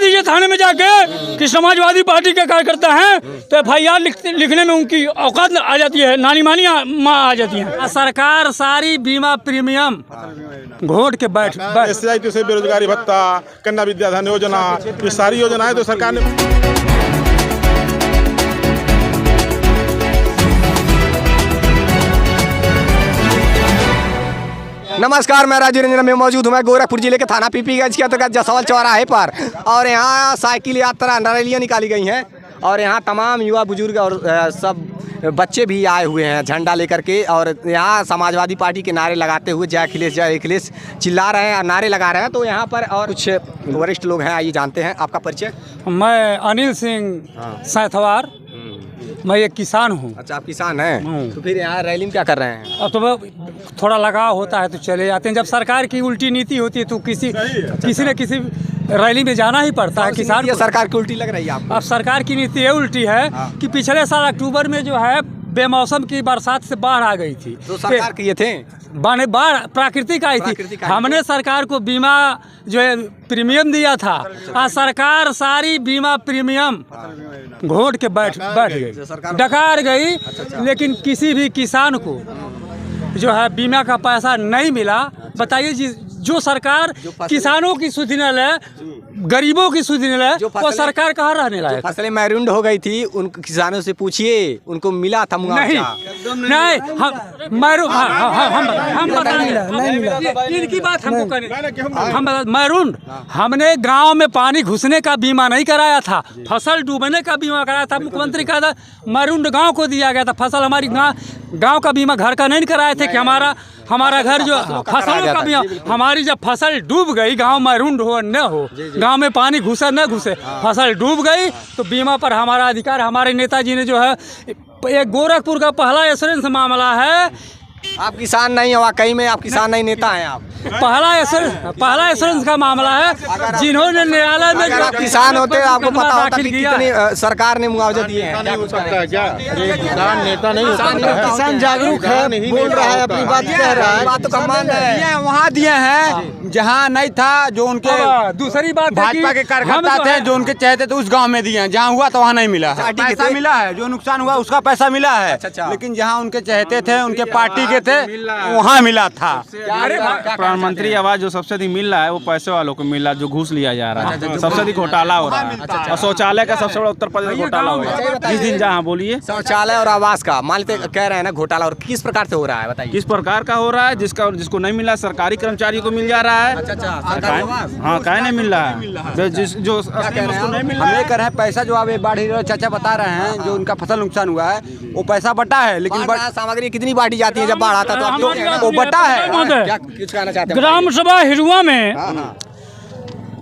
दीजिए थाने में जाके कि समाजवादी पार्टी के कार्यकर्ता हैं तो FIR लिखने में उनकी औकात आ जाती है, नानी मानी आ जाती है। सरकार सारी बीमा प्रीमियम घोट के बैठ SCI से बेरोजगारी भत्ता, कन्या विद्याधन योजना, ये सारी योजनाएं तो सरकार ने। नमस्कार, मैं राजीव रंजन में मौजूद हूँ। मैं गोरखपुर जिले के थाना पीपीगंज के अंतर्गत जसवल चौराहे पर, और यहाँ साइकिल यात्रा रैलियाँ निकाली गई हैं और यहाँ तमाम युवा बुजुर्ग और सब बच्चे भी आए हुए हैं झंडा लेकर के, और यहाँ समाजवादी पार्टी के नारे लगाते हुए जय अखिलेश चिल्ला रहे हैं, नारे लगा रहे हैं। तो यहाँ पर और कुछ वरिष्ठ लोग हैं, आइए जानते हैं। आपका परिचय? मैं अनिल सिंह सैथवार, मैं एक किसान हूँ। अच्छा, आप किसान हैं? तो फिर यहाँ रैली में क्या कर रहे हैं? अब तो थोड़ा लगाव होता है तो चले जाते हैं। जब सरकार की उल्टी नीति होती है तो किसी न किसी रैली में जाना ही पड़ता है। किसान ये सरकार की उल्टी लग रही है आपको? अब सरकार की नीति ये उल्टी है कि पिछले साल अक्टूबर में जो है बेमौसम की बरसात से बाढ़ आ गई थी। तो सरकार किए थे बाढ़ प्राकृतिक आई थी। हमने सरकार को बीमा जो है प्रीमियम दिया था, और सरकार सारी बीमा प्रीमियम घोट के बैठ गई, डकार गई। लेकिन किसी भी किसान को जो है बीमा का पैसा नहीं मिला। बताइए, जो सरकार किसानों की सुध न ले, गरीबों की सुध न ले, वो सरकार कहाँ रहने लायक? फसलें मैरून हो गई थी, उन किसानों से पूछिए, उनको मिला था मुआवजा? नहीं, हम बताएंगे इनकी बात हमको करनी। हम मैरून, हमने गांव में पानी घुसने का बीमा नहीं कराया था, फसल डूबने का बीमा कराया था। मुख्यमंत्री का मैरून गांव को दिया गया था। फसल हमारी गांव का बीमा घर का नहीं कराए थे कि हमारा घर जो फसलों का बीमा, हमारी जब फसल डूब गई, गांव मैरून हो न हो, गांव में पानी घुसे न घुसे, फसल डूब गई तो बीमा पर हमारा अधिकार। हमारे नेताजी ने जो है, एक गोरखपुर का पहला इंश्योरेंस मामला है। आप किसान नहीं हो, वाकई में आप किसान नहीं, नेता हैं आप। पहला इंश्योरेंस का मामला है, जिन्होंने न्यायालय में, अगर आप किसान होते आपको पता होता कि कितने सरकार ने मुआवजा दिए हैं। किसान नेता नहीं हो सकता है। किसान जागरूक है, बोल रहा है, अपनी बात कह रहा है। बात तो कम मान रहे हैं। वहाँ दिए हैं जहाँ नहीं था, जो उनके दूसरी बात भाजपा के कार्यकर्ता थे, जो उनके चाहते थे उस गांव में दिए हैं। जहाँ हुआ तो वहाँ नहीं मिला है। पैसा मिला है, जो नुकसान हुआ उसका पैसा मिला है, लेकिन जहाँ उनके चाहते थे, उनके पार्टी के थे, वहाँ मिला था। प्रधानमंत्री आवास जो सब्सिडी मिल रहा है वो पैसे वालों को मिल रहा है, जो घूस लिया जा रहा है। सब्सिडी घोटाला हो रहा है, और शौचालय का सबसे बड़ा उत्तर प्रदेश घोटाला हो रहा है। जिस दिन जहाँ बोलिए शौचालय और आवास का मान लेते कह रहे हैं ना घोटाला, और किस प्रकार से हो रहा है बताइए? किस प्रकार का हो रहा है? जिसको नहीं मिला सरकारी कर्मचारी को मिल जा रहा है। हाँ, काहे नहीं मिल रहा है? जो हम ये कर रहे हैं, पैसा जो आप बाढ़ चाचा बता रहे हैं, जो उनका फसल नुकसान हुआ है वो पैसा बटा है, लेकिन सामग्री कितनी बांटी जाती है जब बाढ़ आता है? तो वो बटा है। क्या कुछ कहना चाहते हैं? ग्राम सभा हिरुआ में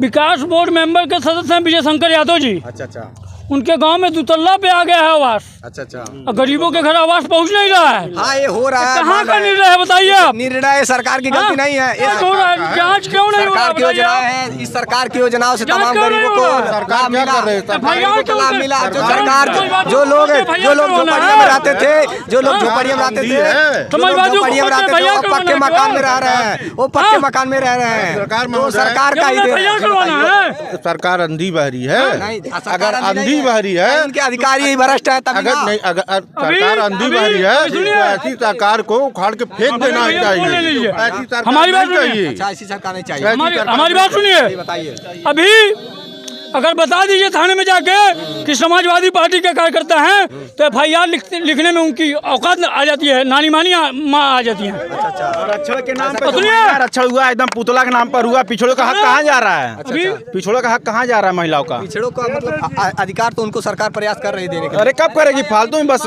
विकास बोर्ड मेंबर के सदस्य हैं विजय शंकर यादव जी। अच्छा, उनके गांव में दुतल्ला पे आ गया है आवास। अच्छा, और गरीबों के घर आवास पहुंच नहीं रहा है। हाँ, ये हो रहा है। कहाँ का निर्णय है बताइए आप? निर्णय सरकार की गलती नहीं है। जांच क्यों नहीं हो रहा? सरकार की योजना है, इस सरकार की योजनाओं से तमाम गरीबों को लाभ मिला। लाभ मिला। जो सरकार जो लोग झोपड़ियों में रहते थे, जो लोग झोपड़ियों में रहते थे, झोपड़ियों में रहते थे, वो पक्के मकान में रह रहे हैं, वो पक्के मकान में रह रहे हैं। तो सरकार का ही सरकार अंधी बहरी है। अगर अंधी बहरी है, उनके अधिकारी ही भ्रष्ट है। अगर सरकार अंधी बहरी है तो ऐसी सरकार को उखाड़ के फेंक देना चाहिए। ऐसी सरकार हमारी बात चाहिए। अच्छा, ऐसी सरकार नहीं चाहिए। हमारी बात सुनिए। बताइए। अभी अगर बता दीजिए थाने में जाके कि समाजवादी पार्टी के कार्यकर्ता हैं तो FIR लिखने में उनकी औकात आ जाती है, नानी मानी आ जाती है। आरक्षण के नाम पर आरक्षण हुआ, एकदम पुतला के नाम पर हुआ। पिछड़ों का हक कहाँ जा रहा है? पिछड़ों का हक कहाँ जा रहा है? महिलाओं का पिछड़ों का मतलब अधिकार तो उनको सरकार प्रयास कर रही है देने का। अरे कब करेगी? फालतू में बस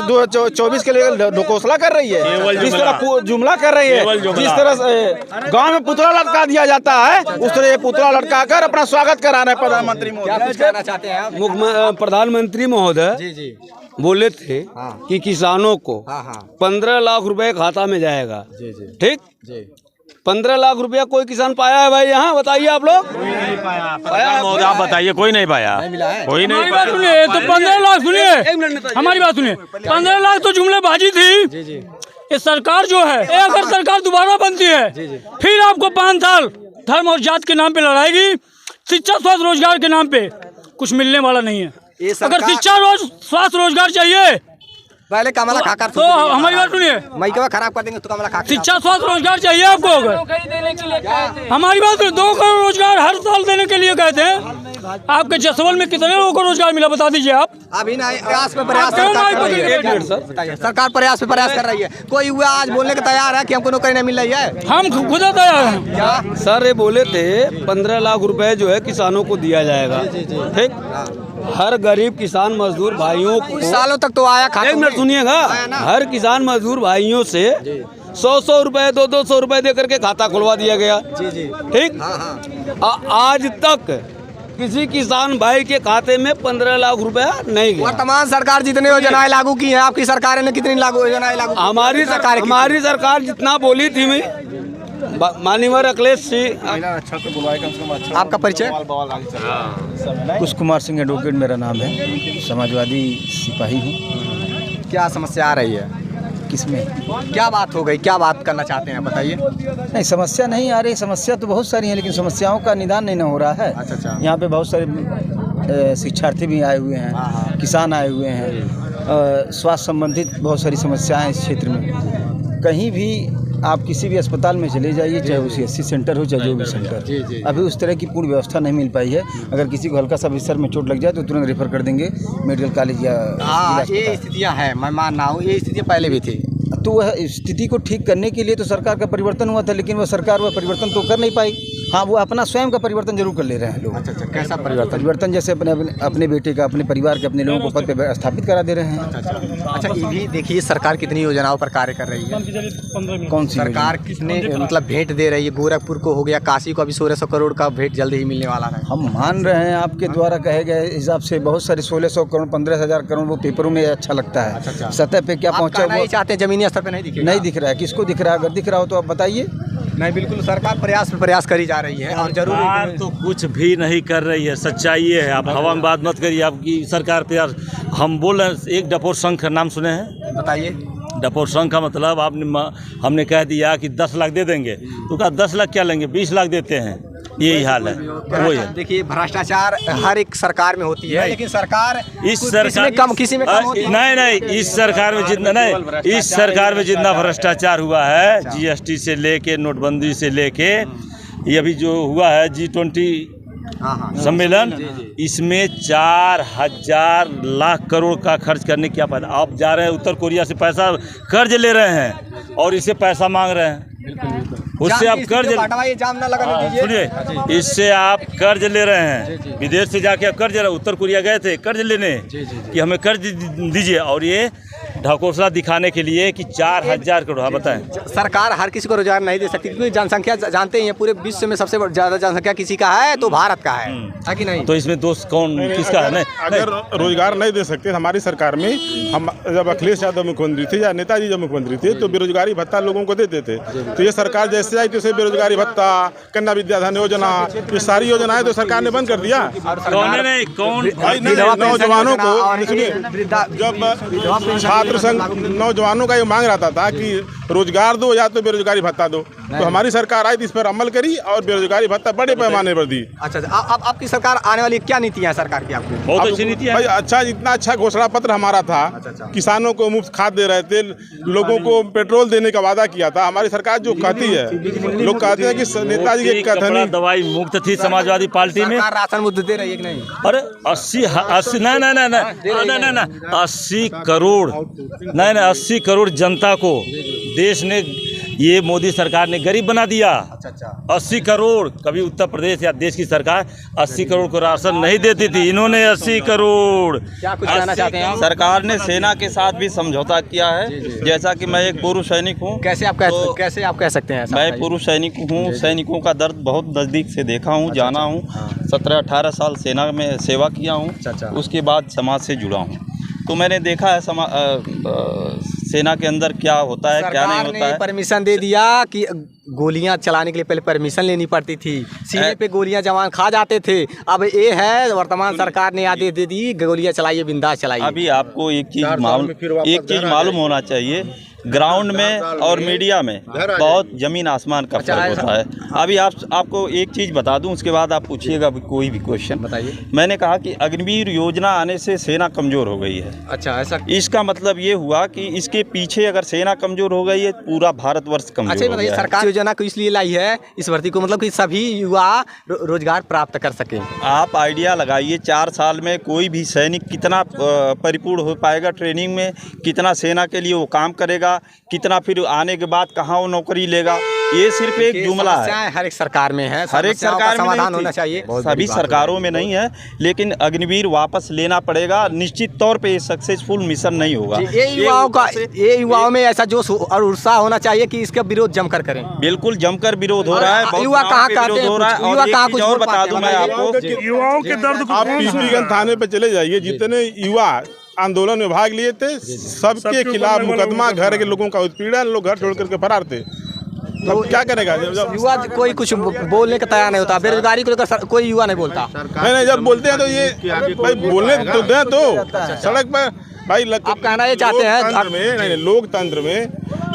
24 के लिए ढकोसला कर रही है। जिस तरह जुमला कर रही है, जिस तरह से गाँव में पुतला लटका दिया जाता है, उस तरह ये पुतला लटका कर अपना स्वागत करा रहे हैं प्रधानमंत्री मोदी। कुछ कहना चाहते हैं आप? प्रधानमंत्री महोदय बोले थे कि किसानों को 15 लाख रुपए खाता में जाएगा। ठीक, 15 लाख रुपया कोई किसान पाया है भाई? यहाँ बताइए आप लोग। पाया? आप बताइए, कोई नहीं पाया। कोई नहीं पाया। सुनिए तो 15 लाख, सुनिए हमारी बात सुनिए। 15 लाख तो जुमलेबाजी थी। ये सरकार जो है, अगर सरकार दोबारा बनती है फिर आपको 5 साल धर्म और जात के नाम पे लड़ाएगी, शिक्षा स्वास्थ्य रोजगार के नाम पे कुछ मिलने वाला नहीं है। ये अगर सरकार- शिक्षा, स्वास्थ्य, रोजगार चाहिए पहले कमला खाकर तो हमारी बात सुनिए, मई के बाद खराब कर देंगे तो कमला खा शिक्षा, स्वास्थ्य, रोजगार चाहिए आपको। अगर हमारी बात सुनिए, 2 करोड़ रोजगार हर साल देने के लिए कहते हैं। आपके जसवल में कितने लोगों को रोजगार मिला बता दीजिए आप। अभी ना प्रयास पे प्रयास सरकार कर रही है। बताइए, सरकार प्रयास पे प्रयास कर रही है। कोई हुआ आज बोलने को तैयार है कि हमको नौकरी नहीं मिल रही है? हम खुद तैयार हैं। क्या सर ये बोले थे 15 लाख रुपए जो है किसानों को दिया जाएगा, ठीक। हर गरीब किसान मजदूर भाइयों को, सालों तक तो आया खाता एक मिनट सुनिएगा, हर किसान मजदूर भाइयों से 100 रुपए 200 रुपए दे करके खाता खुलवा दिया गया, ठीक। आज तक किसी किसान भाई के खाते में 15 लाख रुपया नहीं गया। वर्तमान सरकार जितनी योजनाएं लागू की हैं, आपकी सरकार ने कितनी योजनाएं लागू की? हमारी सरकार जितना बोली थी माननीय अखिलेश सिंह। आपका परिचय? कुश कुमार सिंह एडवोकेट मेरा नाम है, समाजवादी सिपाही हूँ। क्या समस्या आ रही है? किसमें क्या बात हो गई, क्या बात करना चाहते हैं बताइए। नहीं, समस्या नहीं आ रही, समस्या तो बहुत सारी है, लेकिन समस्याओं का निदान नहीं ना हो रहा है। अच्छा। यहाँ पे बहुत सारे शिक्षार्थी भी आए हुए हैं, किसान आए हुए हैं, स्वास्थ्य संबंधित बहुत सारी समस्याएं हैं इस क्षेत्र में। कहीं भी आप किसी भी अस्पताल में चले जाइए, चाहे वो CSC सेंटर हो चाहे जो भी सेंटर, अभी उस तरह की पूर्ण व्यवस्था नहीं मिल पाई है। अगर किसी को हल्का सा बिस्तर में चोट लग जाए तो तुरंत रेफर कर देंगे मेडिकल कॉलेज या ये स्थितियाँ हैं, मैं मान रहा हूँ, ये स्थितियाँ पहले भी थी। तो वह स्थिति को ठीक करने के लिए तो सरकार का परिवर्तन हुआ था, लेकिन वह सरकार वह परिवर्तन तो कर नहीं पाई। हाँ, वो अपना स्वयं का परिवर्तन जरूर कर ले रहे हैं लोग। अच्छा, कैसा परिवर्तन? जैसे अपने बेटे का, अपने परिवार के, अपने लोगों को पद पे स्थापित करा दे रहे हैं। अच्छा, ये भी देखिए सरकार कितनी योजनाओं पर कार्य कर रही है। कौन सी सरकार कितने मतलब भेंट दे रही है? गोरखपुर को हो गया, काशी को अभी 1600 करोड़ का भेंट जल्दी ही मिलने वाला है। हम मान रहे हैं आपके द्वारा कहे गए हिसाब से बहुत सारे 1600 करोड़ 15,000 करोड़ वो पेपरों में अच्छा लगता है। सतह पे क्या पहुँचा नहीं चाहते हैं, जमीनी स्तर पे नहीं दिख रहा है। किसको दिख रहा है? अगर दिख रहा हो तो आप बताइए। नहीं, बिल्कुल सरकार प्रयास करी जा रही है और जरूर तो कुछ भी नहीं कर रही है, सच्चाई ये है। आप हवा में बात मत करिए, आपकी सरकार प्रयास। हम बोल रहे हैं, एक डपोर संघ का नाम सुने हैं? बताइए। डपोर संघ का मतलब हमने कह दिया कि 10 लाख दे देंगे, तो कहा 10 लाख क्या लेंगे, 20 लाख देते हैं। यही हाल है, वही है। देखिए, भ्रष्टाचार हर एक सरकार में होती है, लेकिन सरकार इस सरकार किसी में कम होती है। नहीं, इस सरकार में जितना नहीं, इस सरकार में जितना भ्रष्टाचार हुआ है, GST से लेके, नोटबंदी से लेके, ये अभी जो हुआ है G20 सम्मेलन, इसमें 4000 लाख करोड़ का खर्च करने की फायदा। आप जा रहे हैं उत्तर कोरिया से पैसा कर्ज ले रहे हैं और इससे पैसा मांग रहे हैं, उससे आप कर्ज सुनिए, इससे आप कर्ज ले रहे हैं, विदेश से जाके आप कर्ज ले रहे हैं। उत्तर कोरिया गए थे कर्ज लेने कि हमें कर्ज दीजिए, और ये ढकोसला दिखाने के लिए कि 4000 करोड़। हाँ बताएं। सरकार हर किसी को रोजगार नहीं दे सकती, क्योंकि जनसंख्या जानते ही हैं, पूरे विश्व में सबसे ज्यादा जनसंख्या किसी का है तो भारत का है कि नहीं? तो इसमें दोस्त कौन किसका है? नहीं, अगर रोजगार नहीं दे सकते हमारी सरकार में, हम जब अखिलेश यादव मुख्यमंत्री थे या नेताजी जब मुख्यमंत्री थे तो बेरोजगारी भत्ता लोगों को देते थे। तो ये सरकार जैसे आई तो बेरोजगारी भत्ता, कन्या विद्याधन योजना, ये सारी योजनाएं तो सरकार ने बंद कर दिया। कौन नौजवानों को, जब छात्र संघ नौजवानों का ये मांग रहा था कि रोजगार दो या तो बेरोजगारी भत्ता दो, तो हमारी सरकार आई थी, इस पर अमल करी और बेरोजगारी भत्ता बड़े पैमाने पर दी। अच्छा, अब आपकी सरकार आने वाली क्या नीतियां हैं सरकार की? आपकी बहुत अच्छी नीति है। अच्छा, इतना अच्छा घोषणा पत्र हमारा था, किसानों को मुफ्त खाद दे रहे थे, लोगों को पेट्रोल देने का वादा किया था। हमारी सरकार जो कहती है, लोग कहते हैं कि नेताजी के कथन, दवाई मुक्त थी समाजवादी पार्टी में, राशन मुफ्त दे रही है कि नहीं? अरे 80 नहीं 80 करोड़ नहीं 80 करोड़ जनता को देश ने, ये मोदी सरकार ने गरीब बना दिया। 80 करोड़, कभी उत्तर प्रदेश या देश की सरकार 80 करोड़ को राशन नहीं देती थी, इन्होंने 80 करोड़। क्या कुछ कहना चाहते हैं? सरकार ने सेना के साथ भी समझौता किया है। जैसा कि मैं एक पूर्व सैनिक हूँ। कैसे आप कह सकते हैं? मैं पूर्व सैनिक हूँ, सैनिकों का दर्द बहुत नज़दीक से देखा हूँ, जाना हूँ। 17-18 साल सेना में सेवा किया हूँ, उसके बाद समाज से जुड़ा हूँ। तो मैंने देखा है सेना के अंदर क्या होता है, क्या नहीं होता है। परमिशन दे दिया कि गोलियां चलाने के लिए पहले परमिशन लेनी पड़ती थी, सीने पे गोलियां जवान खा जाते थे। अब ये है वर्तमान सरकार ने आदेश दे दी गोलियां चलाइए, बिंदास चलाइए। अभी आपको एक चीज मालूम होना चाहिए, ग्राउंड में और मीडिया में बहुत जमीन आसमान का फर्क होता है। अभी आपको एक चीज़ बता दूं, उसके बाद आप पूछिएगा कोई भी क्वेश्चन। बताइए। मैंने कहा कि अग्निवीर योजना आने से सेना कमज़ोर हो गई है। अच्छा, ऐसा? इसका मतलब ये हुआ कि इसके पीछे अगर सेना कमज़ोर हो गई है, पूरा भारतवर्ष कमज़ोर अच्छा, हो गया है। सरकार योजना को इसलिए लाई है इस भर्ती को, मतलब कि सभी युवा रोजगार प्राप्त कर सकें। आप आइडिया लगाइए, 4 साल में कोई भी सैनिक कितना परिपूर्ण हो पाएगा ट्रेनिंग में, कितना सेना के लिए वो काम करेगा, कितना फिर आने के बाद कहाँ वो नौकरी लेगा। ये सिर्फ एक जुमला है, हर एक सरकार में है, हर एक सरकार में समाधान होना चाहिए। सभी सरकारों में नहीं है, लेकिन अग्निवीर वापस लेना पड़ेगा। निश्चित तौर पे ये सक्सेसफुल मिशन नहीं होगा। ये युवाओं में ऐसा जोश और उत्साह होना चाहिए कि इसका विरोध जमकर करें। बिल्कुल जमकर विरोध हो रहा है, युवा कहाँ करते हो रहा है। और एक चीज और बता दूं मैं आपको, युवाओं के दर्द, आप पीपीगंज थाने पे चले जाइए, जितने युवा आंदोलन में भाग लिए थे सबके खिलाफ मुकदमा, घर के लोगों का उत्पीड़न, लोग घर छोड़ करके फरार थे। तो क्या करेगा युवा? कोई कुछ बोलने का तैयार नहीं होता, बेरोजगारी को लेकर कोई युवा नहीं बोलता। नहीं, जब बोलते हैं तो ये भाई बोलने तो दें, तो सड़क पर भाई आप कहना ये चाहते हैं लोकतंत्र में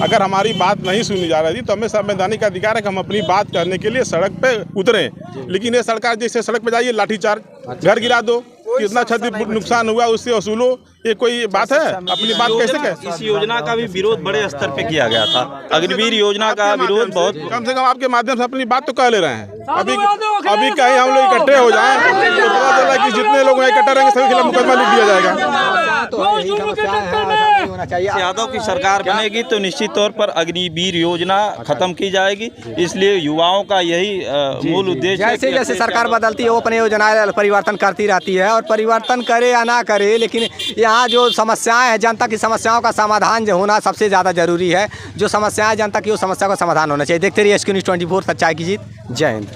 अगर हमारी बात नहीं सुनी जा रही थी तो हमें संवैधानिक अधिकार है कि हम अपनी बात करने के लिए सड़क पे उतरें। लेकिन ये सरकार जैसे सड़क पे जाइए लाठीचार्ज, घर गिरा दो, कितना क्षति नुकसान हुआ उससे वसूलो, ये कोई बात है? अपनी बात कैसे कहें? इस योजना का भी विरोध बड़े स्तर पे किया गया था। अग्निवीर योजना का विरोध बहुत, कम से कम आपके माध्यम से अपनी बात तो कह ले रहे हैं। अभी कहीं हम लोग इकट्ठे हो जाएं तो पता चला कि जितने लोग इकट्ठे रहेंगे सभी खिलाफ मुकदमा लिख दिया जाएगा। यादव की सरकार बनेगी तो निश्चित तौर पर अग्निवीर योजना खत्म की जाएगी। इसलिए युवाओं का यही मूल उद्देश्य है। जैसे जैसे सरकार बदलती है वो अपने योजनाएं परिवर्तन करती रहती है, और परिवर्तन करे या ना करे, लेकिन यहाँ जो समस्याएं हैं, जनता की समस्याओं का समाधान जो होना सबसे ज़्यादा जरूरी है। जो समस्याएं जनता की, वो समस्या का समाधान होना चाहिए। देखते रहिए SQ News 24, सच्चाई की जीत। जय हिंद।